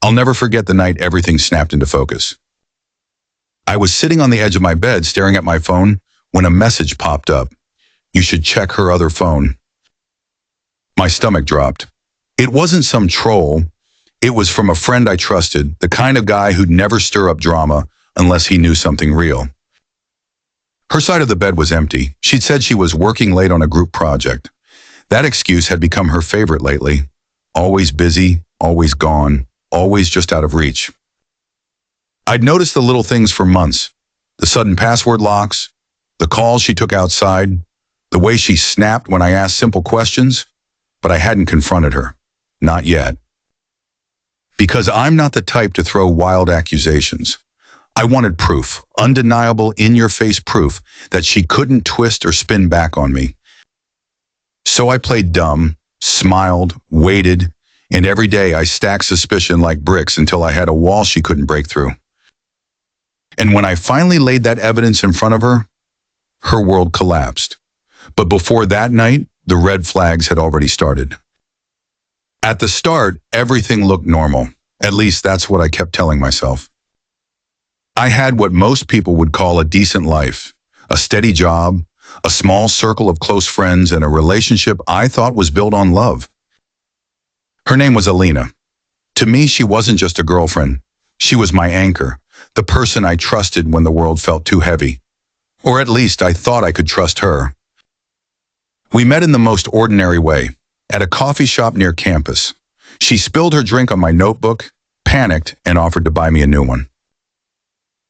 I'll never forget the night everything snapped into focus. I was sitting on the edge of my bed staring at my phone when a message popped up. You should check her other phone. My stomach dropped. It wasn't some troll. It was from a friend I trusted, the kind of guy who'd never stir up drama unless he knew something real. Her side of the bed was empty. She'd said she was working late on a group project. That excuse had become her favorite lately. Always busy, always gone, always just out of reach. I'd noticed the little things for months. The sudden password locks, the calls she took outside, the way she snapped when I asked simple questions, but I hadn't confronted her. Not yet. Because I'm not the type to throw wild accusations. I wanted proof, undeniable, in-your-face proof that she couldn't twist or spin back on me. So I played dumb, smiled, waited, and every day I stacked suspicion like bricks until I had a wall she couldn't break through. And when I finally laid that evidence in front of her, her world collapsed. But before that night, the red flags had already started. At the start, everything looked normal. At least that's what I kept telling myself. I had what most people would call a decent life, a steady job, a small circle of close friends, and a relationship I thought was built on love. Her name was Alina. To me, she wasn't just a girlfriend. She was my anchor, the person I trusted when the world felt too heavy. Or at least I thought I could trust her. We met in the most ordinary way, at a coffee shop near campus. She spilled her drink on my notebook, panicked, and offered to buy me a new one.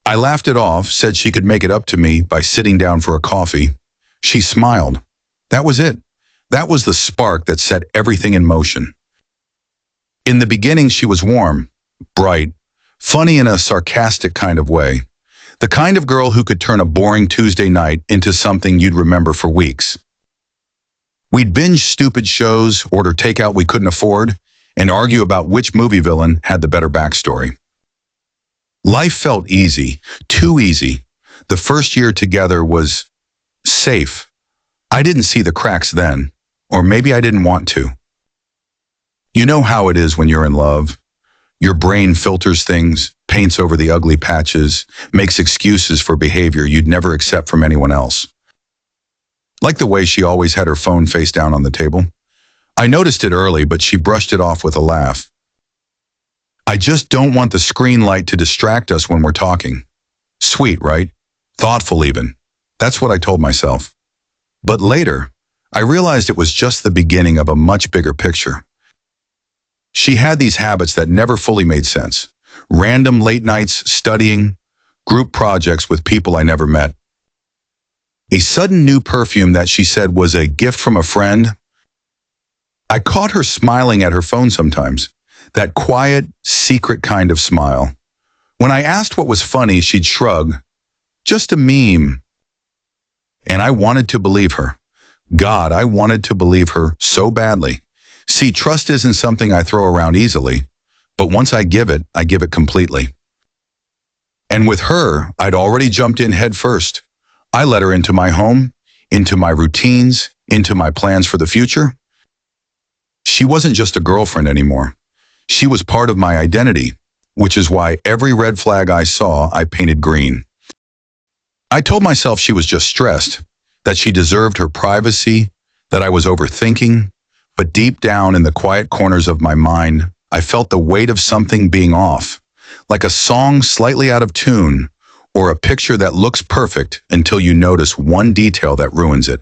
I laughed it off, said she could make it up to me by sitting down for a coffee. She smiled. That was it. That was the spark that set everything in motion. In the beginning, she was warm, bright, funny in a sarcastic kind of way. The kind of girl who could turn a boring Tuesday night into something you'd remember for weeks. We'd binge stupid shows, order takeout we couldn't afford, and argue about which movie villain had the better backstory. Life felt easy, too easy. The first year together was safe. I didn't see the cracks then, or maybe I didn't want to. You know how it is when you're in love. Your brain filters things, paints over the ugly patches, makes excuses for behavior you'd never accept from anyone else. Like the way she always had her phone face down on the table. I noticed it early, but she brushed it off with a laugh. I just don't want the screen light to distract us when we're talking. Sweet, right? Thoughtful even. That's what I told myself. But later, I realized it was just the beginning of a much bigger picture. She had these habits that never fully made sense. Random late nights studying, group projects with people I never met. A sudden new perfume that she said was a gift from a friend. I caught her smiling at her phone sometimes. That quiet, secret kind of smile. When I asked what was funny, she'd shrug. Just a meme. And I wanted to believe her. God, I wanted to believe her so badly. See, trust isn't something I throw around easily, but once I give it completely. And with her, I'd already jumped in head first. I let her into my home, into my routines, into my plans for the future. She wasn't just a girlfriend anymore. She was part of my identity, which is why every red flag I saw, I painted green. I told myself she was just stressed, that she deserved her privacy, that I was overthinking, but deep down in the quiet corners of my mind, I felt the weight of something being off, like a song slightly out of tune, or a picture that looks perfect until you notice one detail that ruins it.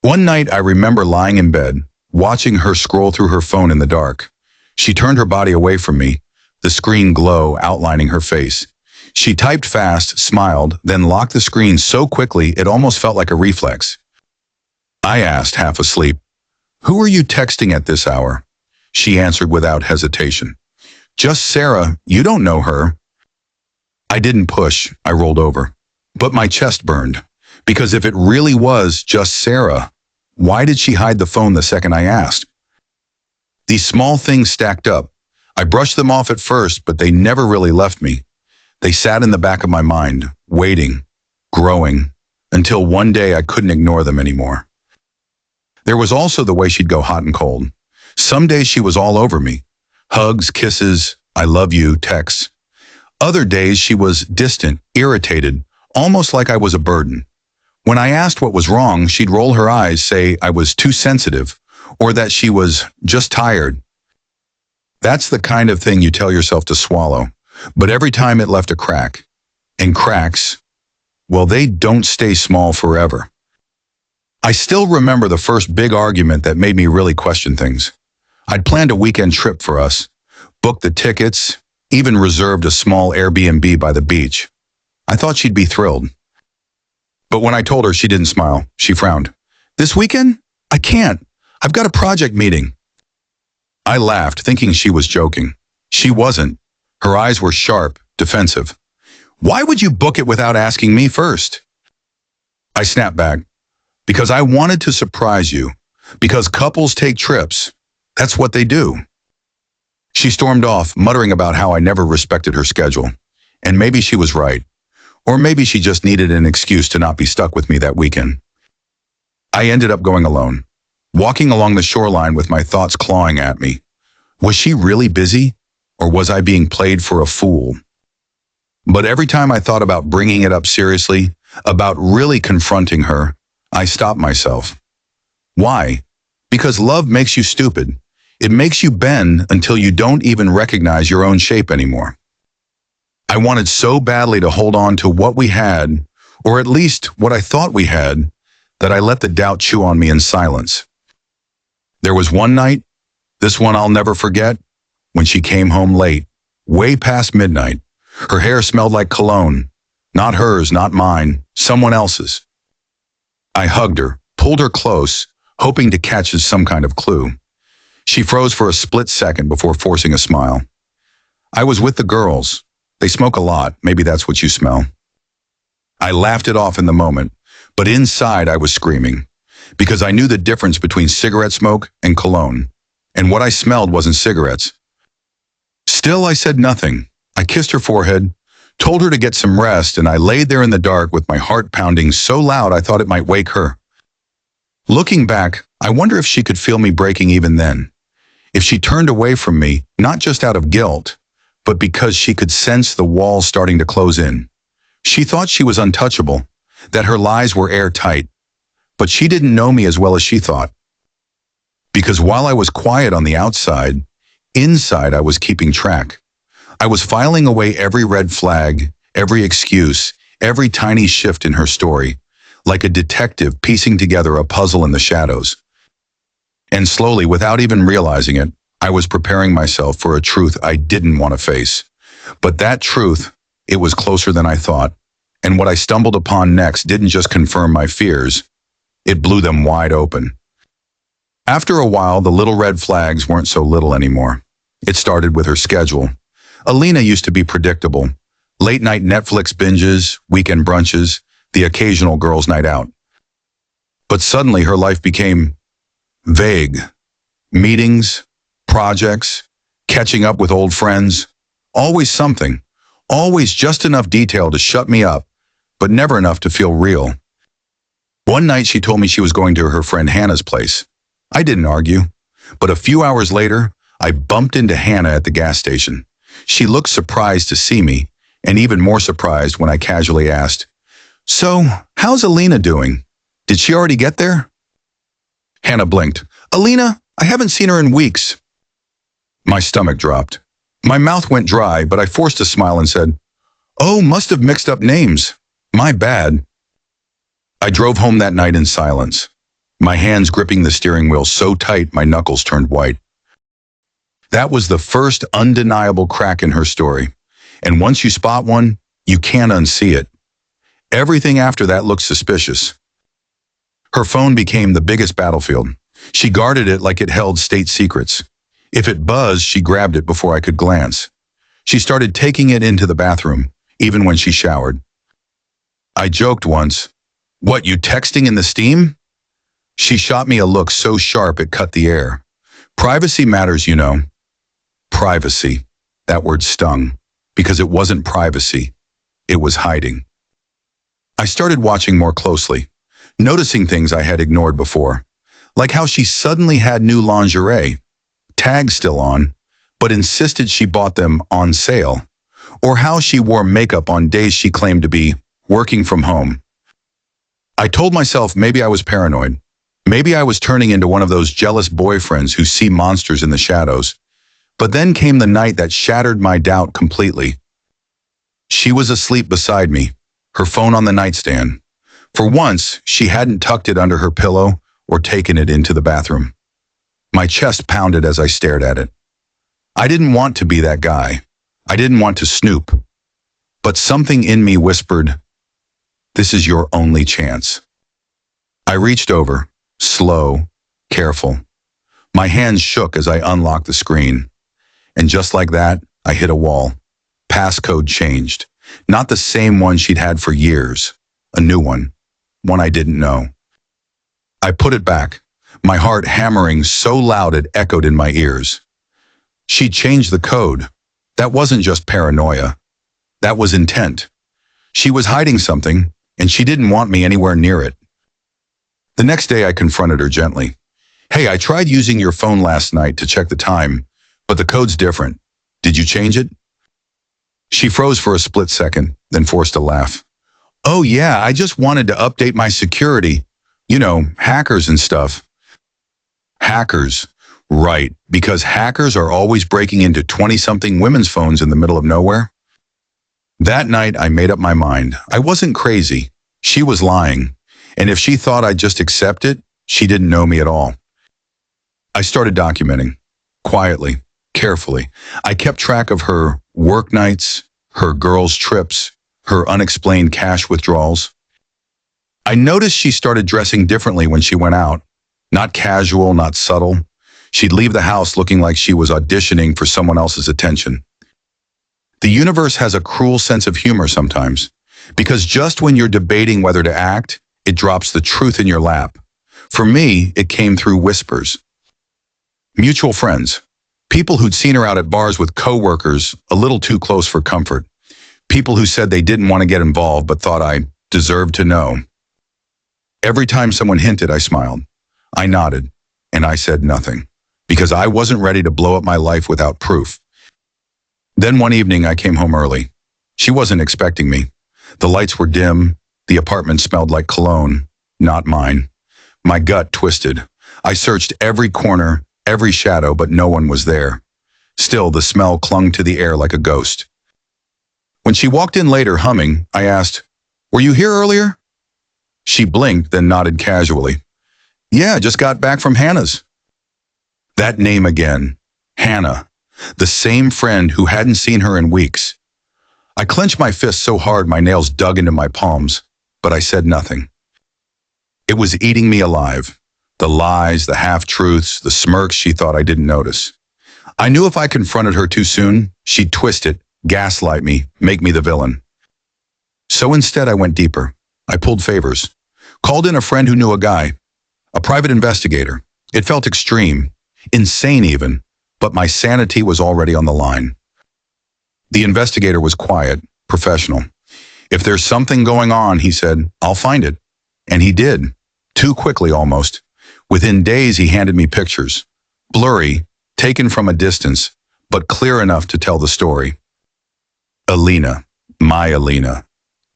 One night I remember lying in bed, watching her scroll through her phone in the dark. She turned her body away from me, the screen glow outlining her face. She typed fast, smiled, then locked the screen so quickly it almost felt like a reflex. I asked, half asleep, "Who are you texting at this hour?" She answered without hesitation. "Just Sarah, you don't know her." I didn't push, I rolled over. But my chest burned, because if it really was just Sarah, why did she hide the phone the second I asked? These small things stacked up. I brushed them off at first, but they never really left me. They sat in the back of my mind, waiting, growing, until one day I couldn't ignore them anymore. There was also the way she'd go hot and cold. Some days she was all over me. Hugs, kisses, I love you texts. Other days she was distant, irritated, almost like I was a burden. When I asked what was wrong, she'd roll her eyes, say I was too sensitive, or that she was just tired. That's the kind of thing you tell yourself to swallow. But every time it left a crack. And cracks, well, they don't stay small forever. I still remember the first big argument that made me really question things. I'd planned a weekend trip for us, booked the tickets, even reserved a small Airbnb by the beach. I thought she'd be thrilled. But when I told her, she didn't smile. She frowned. This weekend? I can't. I've got a project meeting. I laughed, thinking she was joking. She wasn't. Her eyes were sharp, defensive. Why would you book it without asking me first? I snapped back. Because I wanted to surprise you. Because couples take trips. That's what they do. She stormed off, muttering about how I never respected her schedule. And maybe she was right. Or maybe she just needed an excuse to not be stuck with me that weekend. I ended up going alone, walking along the shoreline with my thoughts clawing at me. Was she really busy? Or was I being played for a fool? But every time I thought about bringing it up seriously, about really confronting her, I stopped myself. Why? Because love makes you stupid. It makes you bend until you don't even recognize your own shape anymore. I wanted so badly to hold on to what we had, or at least what I thought we had, that I let the doubt chew on me in silence. There was one night, this one I'll never forget, when she came home late, way past midnight. Her hair smelled like cologne. Not hers, not mine, someone else's. I hugged her, pulled her close, hoping to catch some kind of clue. She froze for a split second before forcing a smile. I was with the girls. They smoke a lot, maybe that's what you smell. I laughed it off in the moment, but inside I was screaming, because I knew the difference between cigarette smoke and cologne, and what I smelled wasn't cigarettes. Still, I said nothing. I kissed her forehead, told her to get some rest, and I laid there in the dark with my heart pounding so loud I thought it might wake her. Looking back, I wonder if she could feel me breaking even then. If she turned away from me, not just out of guilt, but because she could sense the walls starting to close in. She thought she was untouchable, that her lies were airtight, but she didn't know me as well as she thought. Because while I was quiet on the outside, inside I was keeping track. I was filing away every red flag, every excuse, every tiny shift in her story, like a detective piecing together a puzzle in the shadows. And slowly, without even realizing it, I was preparing myself for a truth I didn't want to face. But that truth, it was closer than I thought. And what I stumbled upon next didn't just confirm my fears, it blew them wide open. After a while, the little red flags weren't so little anymore. It started with her schedule. Alina used to be predictable. Late-night Netflix binges, weekend brunches, the occasional girls' night out. But suddenly her life became vague. Meetings, projects, catching up with old friends, always something, always just enough detail to shut me up, but never enough to feel real. One night she told me she was going to her friend Hannah's place. I didn't argue, but a few hours later, I bumped into Hannah at the gas station. She looked surprised to see me, and even more surprised when I casually asked, "So, how's Alina doing? Did she already get there?" Hannah blinked. "Alina, I haven't seen her in weeks." My stomach dropped. My mouth went dry, but I forced a smile and said, "Oh, must have mixed up names. My bad." I drove home that night in silence, my hands gripping the steering wheel so tight my knuckles turned white. That was the first undeniable crack in her story, and once you spot one, you can't unsee it. Everything after that looked suspicious. Her phone became the biggest battlefield. She guarded it like it held state secrets. If it buzzed, she grabbed it before I could glance. She started taking it into the bathroom, even when she showered. I joked once, "What, you texting in the steam?" She shot me a look so sharp it cut the air. Privacy matters, you know. Privacy. That word stung, because it wasn't privacy. It was hiding. I started watching more closely, noticing things I had ignored before, like how she suddenly had new lingerie, tags still on, but insisted she bought them on sale, or how she wore makeup on days she claimed to be working from home. I told myself maybe I was paranoid. Maybe I was turning into one of those jealous boyfriends who see monsters in the shadows. But then came the night that shattered my doubt completely. She was asleep beside me, her phone on the nightstand. For once, she hadn't tucked it under her pillow or taken it into the bathroom. My chest pounded as I stared at it. I didn't want to be that guy. I didn't want to snoop. But something in me whispered, "This is your only chance." I reached over, slow, careful. My hands shook as I unlocked the screen. And just like that, I hit a wall. Passcode changed. Not the same one she'd had for years. A new one I didn't know. I put it back, my heart hammering so loud it echoed in my ears. She changed the code. That wasn't just paranoia. That was intent. She was hiding something, and she didn't want me anywhere near it. The next day I confronted her gently. "Hey, I tried using your phone last night to check the time, but the code's different. Did you change it?" She froze for a split second, then forced a laugh. "Oh yeah, I just wanted to update my security. You know, hackers and stuff." Hackers. Right, because hackers are always breaking into 20-something women's phones in the middle of nowhere. That night, I made up my mind. I wasn't crazy. She was lying. And if she thought I'd just accept it, she didn't know me at all. I started documenting. Quietly, carefully. I kept track of her work nights, her girls' trips, her unexplained cash withdrawals. I noticed she started dressing differently when she went out. Not casual, not subtle. She'd leave the house looking like she was auditioning for someone else's attention. The universe has a cruel sense of humor sometimes, because just when you're debating whether to act, it drops the truth in your lap. For me, it came through whispers. Mutual friends. People who'd seen her out at bars with coworkers, a little too close for comfort. People who said they didn't want to get involved but thought I deserved to know. Every time someone hinted, I smiled. I nodded, and I said nothing, because I wasn't ready to blow up my life without proof. Then one evening, I came home early. She wasn't expecting me. The lights were dim. The apartment smelled like cologne, not mine. My gut twisted. I searched every corner, every shadow, but no one was there. Still, the smell clung to the air like a ghost. When she walked in later humming, I asked, "Were you here earlier?" She blinked, then nodded casually. "Yeah, just got back from Hannah's." That name again. Hannah. The same friend who hadn't seen her in weeks. I clenched my fist so hard my nails dug into my palms, but I said nothing. It was eating me alive. The lies, the half-truths, the smirks she thought I didn't notice. I knew if I confronted her too soon, she'd twist it, gaslight me, make me the villain. So instead I went deeper. I pulled favors. Called in a friend who knew a guy, a private investigator. It felt extreme, insane even, but my sanity was already on the line. The investigator was quiet, professional. "If there's something going on," he said, "I'll find it." And he did, too quickly almost. Within days, he handed me pictures. Blurry, taken from a distance, but clear enough to tell the story. Alina, my Alina,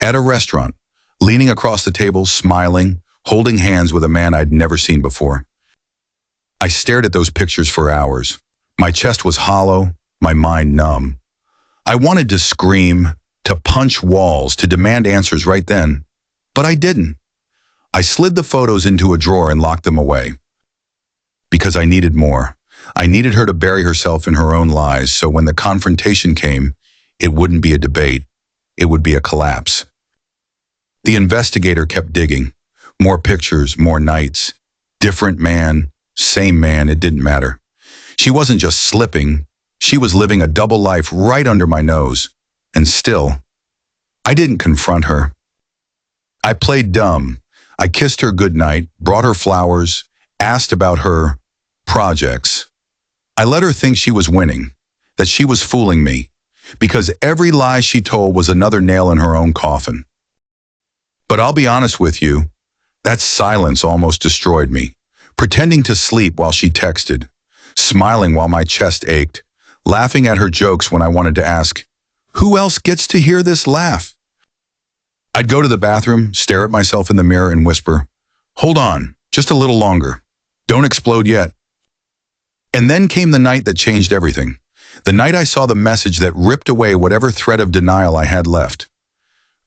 at a restaurant, leaning across the table, smiling, holding hands with a man I'd never seen before. I stared at those pictures for hours. My chest was hollow, my mind numb. I wanted to scream, to punch walls, to demand answers right then, but I didn't. I slid the photos into a drawer and locked them away. Because I needed more. I needed her to bury herself in her own lies, so when the confrontation came, it wouldn't be a debate. It would be a collapse. The investigator kept digging. More pictures, more nights. Different man, same man, it didn't matter. She wasn't just slipping. She was living a double life right under my nose. And still, I didn't confront her. I played dumb. I kissed her goodnight, brought her flowers, asked about her projects. I let her think she was winning, that she was fooling me, because every lie she told was another nail in her own coffin. But I'll be honest with you, that silence almost destroyed me. Pretending to sleep while she texted, smiling while my chest ached, laughing at her jokes when I wanted to ask, who else gets to hear this laugh? I'd go to the bathroom, stare at myself in the mirror and whisper, hold on, just a little longer. Don't explode yet. And then came the night that changed everything. The night I saw the message that ripped away whatever thread of denial I had left.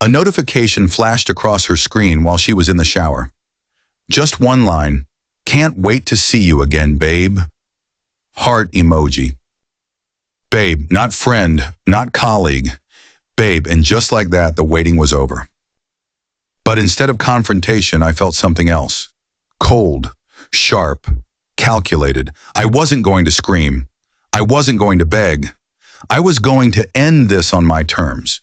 A notification flashed across her screen while she was in the shower. Just one line, can't wait to see you again, babe. Heart emoji. Babe, not friend, not colleague. Babe, and just like that, the waiting was over. But instead of confrontation, I felt something else. Cold, sharp, calculated. I wasn't going to scream. I wasn't going to beg. I was going to end this on my terms.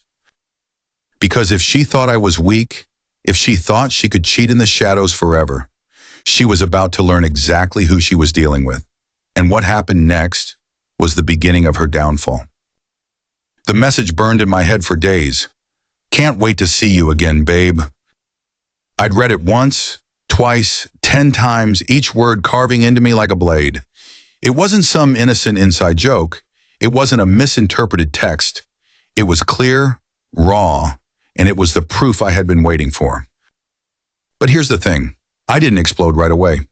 Because if she thought I was weak, if she thought she could cheat in the shadows forever, she was about to learn exactly who she was dealing with. And what happened next was the beginning of her downfall. The message burned in my head for days. Can't wait to see you again, babe. I'd read it once, twice, 10 times, each word carving into me like a blade. It wasn't some innocent inside joke. It wasn't a misinterpreted text. It was clear, raw, and it was the proof I had been waiting for. But here's the thing. I didn't explode right away.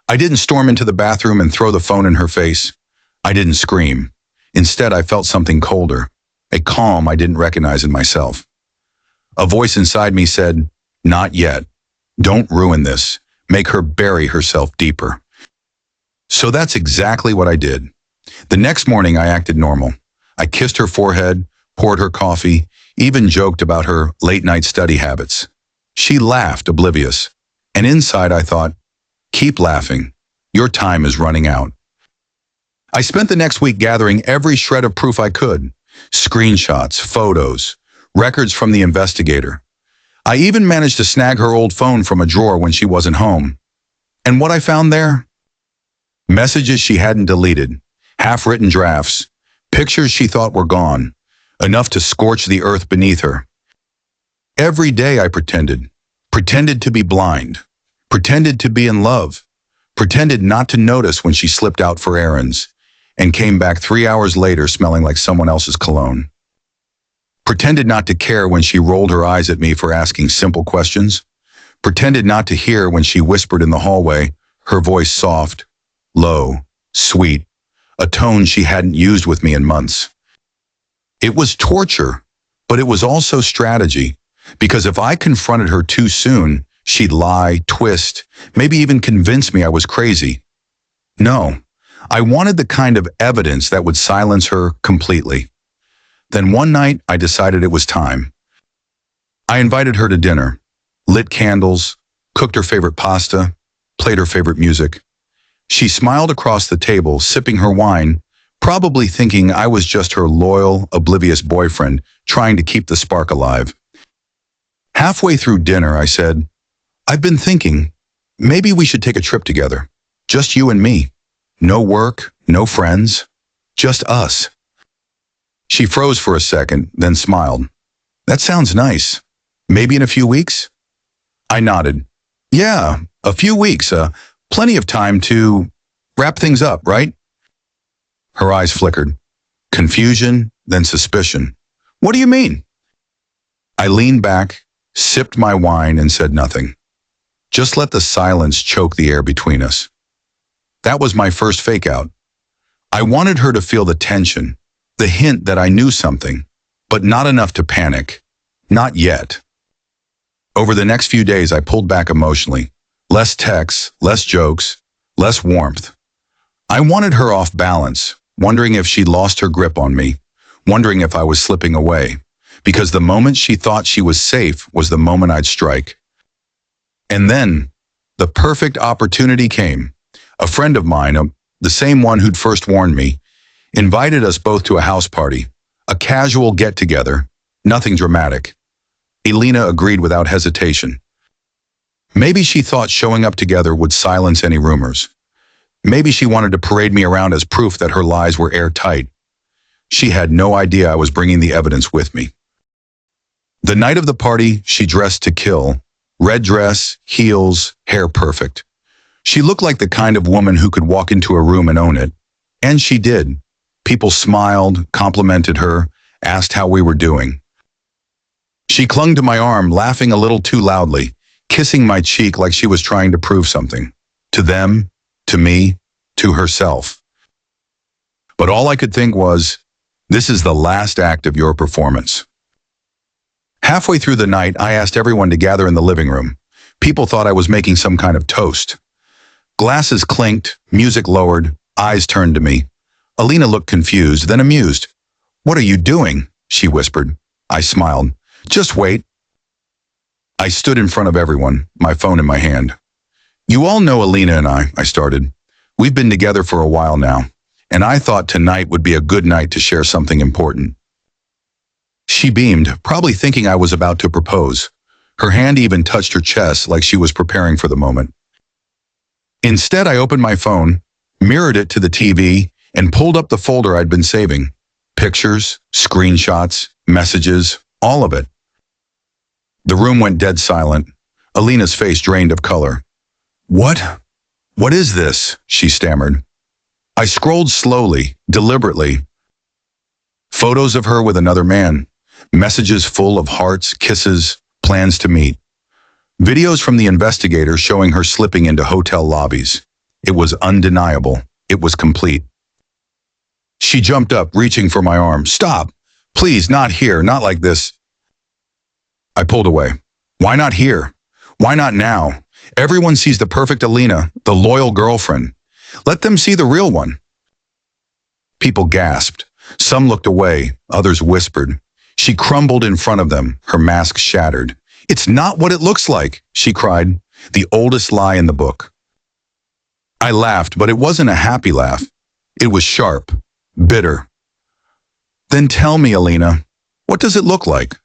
I didn't storm into the bathroom and throw the phone in her face. I didn't scream. Instead, I felt something colder, a calm I didn't recognize in myself. A voice inside me said, not yet. Don't ruin this. Make her bury herself deeper. So that's exactly what I did. The next morning, I acted normal. I kissed her forehead, poured her coffee, even joked about her late-night study habits. She laughed, oblivious. And inside, I thought, keep laughing. Your time is running out. I spent the next week gathering every shred of proof I could. Screenshots, photos, records from the investigator. I even managed to snag her old phone from a drawer when she wasn't home. And what I found there? Messages she hadn't deleted, half-written drafts, pictures she thought were gone, enough to scorch the earth beneath her. Every day I pretended to be blind, pretended to be in love, pretended not to notice when she slipped out for errands, and came back 3 hours later smelling like someone else's cologne. Pretended not to care when she rolled her eyes at me for asking simple questions. Pretended not to hear when she whispered in the hallway, her voice soft, low, sweet, a tone she hadn't used with me in months. It was torture, but it was also strategy, because if I confronted her too soon, she'd lie, twist, maybe even convince me I was crazy. No, I wanted the kind of evidence that would silence her completely. Then one night, I decided it was time. I invited her to dinner, lit candles, cooked her favorite pasta, played her favorite music. She smiled across the table, sipping her wine, probably thinking I was just her loyal, oblivious boyfriend trying to keep the spark alive. Halfway through dinner, I said, I've been thinking, maybe we should take a trip together. Just you and me. No work, no friends, just us. She froze for a second, then smiled. That sounds nice. Maybe in a few weeks? I nodded. Yeah, a few weeks, plenty of time to wrap things up, right? Her eyes flickered. Confusion, then suspicion. What do you mean? I leaned back, sipped my wine, and said nothing. Just let the silence choke the air between us. That was my first fake out. I wanted her to feel the tension, the hint that I knew something, but not enough to panic. Not yet. Over the next few days, I pulled back emotionally. Less texts, less jokes, less warmth. I wanted her off balance, wondering if she'd lost her grip on me, wondering if I was slipping away, because the moment she thought she was safe was the moment I'd strike. And then, the perfect opportunity came. A friend of mine, the same one who'd first warned me, invited us both to a house party, a casual get-together, nothing dramatic. Elena agreed without hesitation. Maybe she thought showing up together would silence any rumors. Maybe she wanted to parade me around as proof that her lies were airtight. She had no idea I was bringing the evidence with me. The night of the party, she dressed to kill. Red dress, heels, hair perfect. She looked like the kind of woman who could walk into a room and own it. And she did. People smiled, complimented her, asked how we were doing. She clung to my arm, laughing a little too loudly, kissing my cheek like she was trying to prove something. To them, to me, to herself. But all I could think was, this is the last act of your performance. Halfway through the night, I asked everyone to gather in the living room. People thought I was making some kind of toast. Glasses clinked, music lowered, eyes turned to me. Alina looked confused, then amused. "What are you doing?" she whispered. I smiled. "Just wait." I stood in front of everyone, my phone in my hand. "You all know Alina and I started. We've been together for a while now, and I thought tonight would be a good night to share something important." She beamed, probably thinking I was about to propose. Her hand even touched her chest like she was preparing for the moment. Instead, I opened my phone, mirrored it to the TV, and pulled up the folder I'd been saving. Pictures, screenshots, messages, all of it. The room went dead silent. Alina's face drained of color. "What? What is this?" she stammered. I scrolled slowly, deliberately. Photos of her with another man. Messages full of hearts, kisses, plans to meet. Videos from the investigator showing her slipping into hotel lobbies. It was undeniable. It was complete. She jumped up, reaching for my arm. "Stop! Please, not here, not like this." I pulled away. "Why not here? Why not now? Everyone sees the perfect Alina, the loyal girlfriend. Let them see the real one." People gasped. Some looked away, others whispered. She crumbled in front of them, her mask shattered. "It's not what it looks like," she cried, the oldest lie in the book. I laughed, but it wasn't a happy laugh. It was sharp, bitter. "Then tell me, Alina, what does it look like?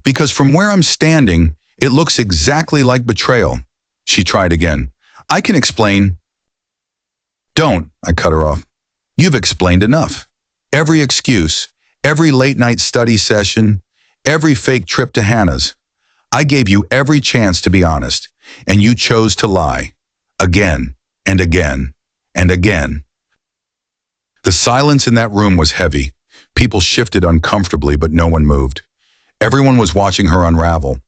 Because from where I'm standing, it looks exactly like betrayal." She tried again. "I can explain." "Don't," I cut her off. "You've explained enough. Every excuse, every late-night study session, every fake trip to Hannah's. I gave you every chance to be honest, and you chose to lie. Again, and again, and again." The silence in that room was heavy. People shifted uncomfortably, but no one moved. Everyone was watching her unravel.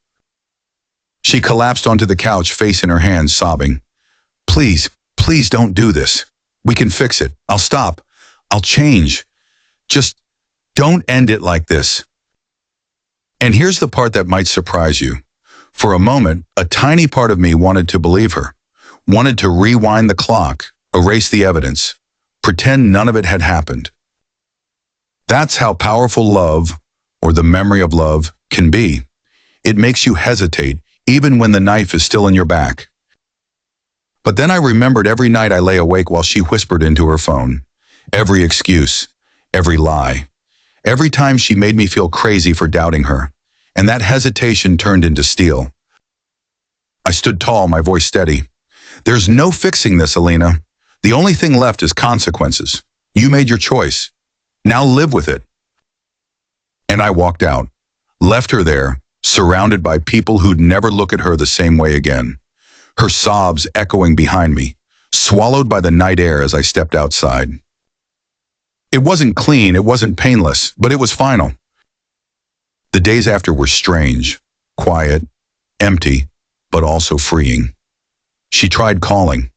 She collapsed onto the couch, face in her hands, sobbing. "Please, please don't do this. We can fix it. I'll stop. I'll change. Just don't end it like this." And here's the part that might surprise you. For a moment, a tiny part of me wanted to believe her, wanted to rewind the clock, erase the evidence, pretend none of it had happened. That's how powerful love, or the memory of love, can be. It makes you hesitate, even when the knife is still in your back. But then I remembered every night I lay awake while she whispered into her phone. Every excuse, every lie. Every time she made me feel crazy for doubting her, and that hesitation turned into steel. I stood tall, my voice steady. "There's no fixing this, Alina. The only thing left is consequences. You made your choice. Now live with it." And I walked out, left her there, surrounded by people who'd never look at her the same way again. Her sobs echoing behind me, swallowed by the night air as I stepped outside. It wasn't clean, it wasn't painless, but it was final. The days after were strange, quiet, empty, but also freeing. She tried calling,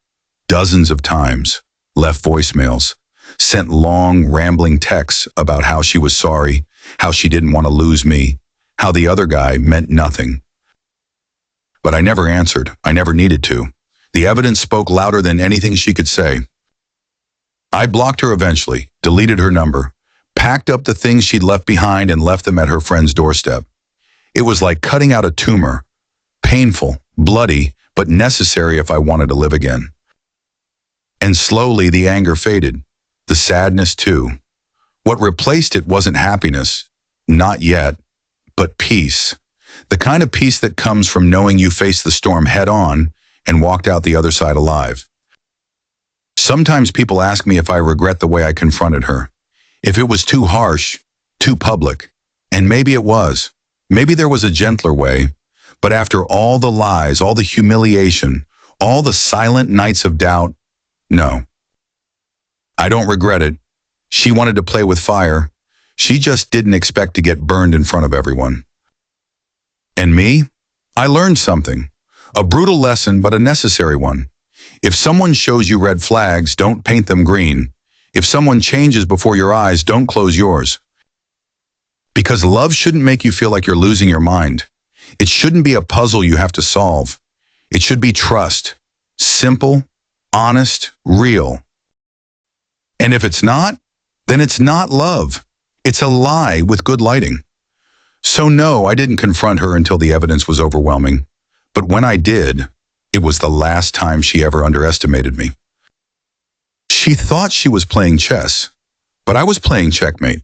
dozens of times, left voicemails, sent long, rambling texts about how she was sorry, how she didn't want to lose me, how the other guy meant nothing. But I never answered. I never needed to. The evidence spoke louder than anything she could say. I blocked her eventually, deleted her number, packed up the things she'd left behind and left them at her friend's doorstep. It was like cutting out a tumor. Painful, bloody, but necessary if I wanted to live again. And slowly the anger faded. The sadness too. What replaced it wasn't happiness. Not yet. But peace. The kind of peace that comes from knowing you faced the storm head on and walked out the other side alive. Sometimes people ask me if I regret the way I confronted her. If it was too harsh, too public. And maybe it was. Maybe there was a gentler way. But after all the lies, all the humiliation, all the silent nights of doubt, no. I don't regret it. She wanted to play with fire. She just didn't expect to get burned in front of everyone. And me? I learned something. A brutal lesson, but a necessary one. If someone shows you red flags, don't paint them green. If someone changes before your eyes, don't close yours. Because love shouldn't make you feel like you're losing your mind. It shouldn't be a puzzle you have to solve. It should be trust. Simple, honest, real. And if it's not, then it's not love. It's a lie with good lighting. So no, I didn't confront her until the evidence was overwhelming. But when I did, it was the last time she ever underestimated me. She thought she was playing chess, but I was playing checkmate.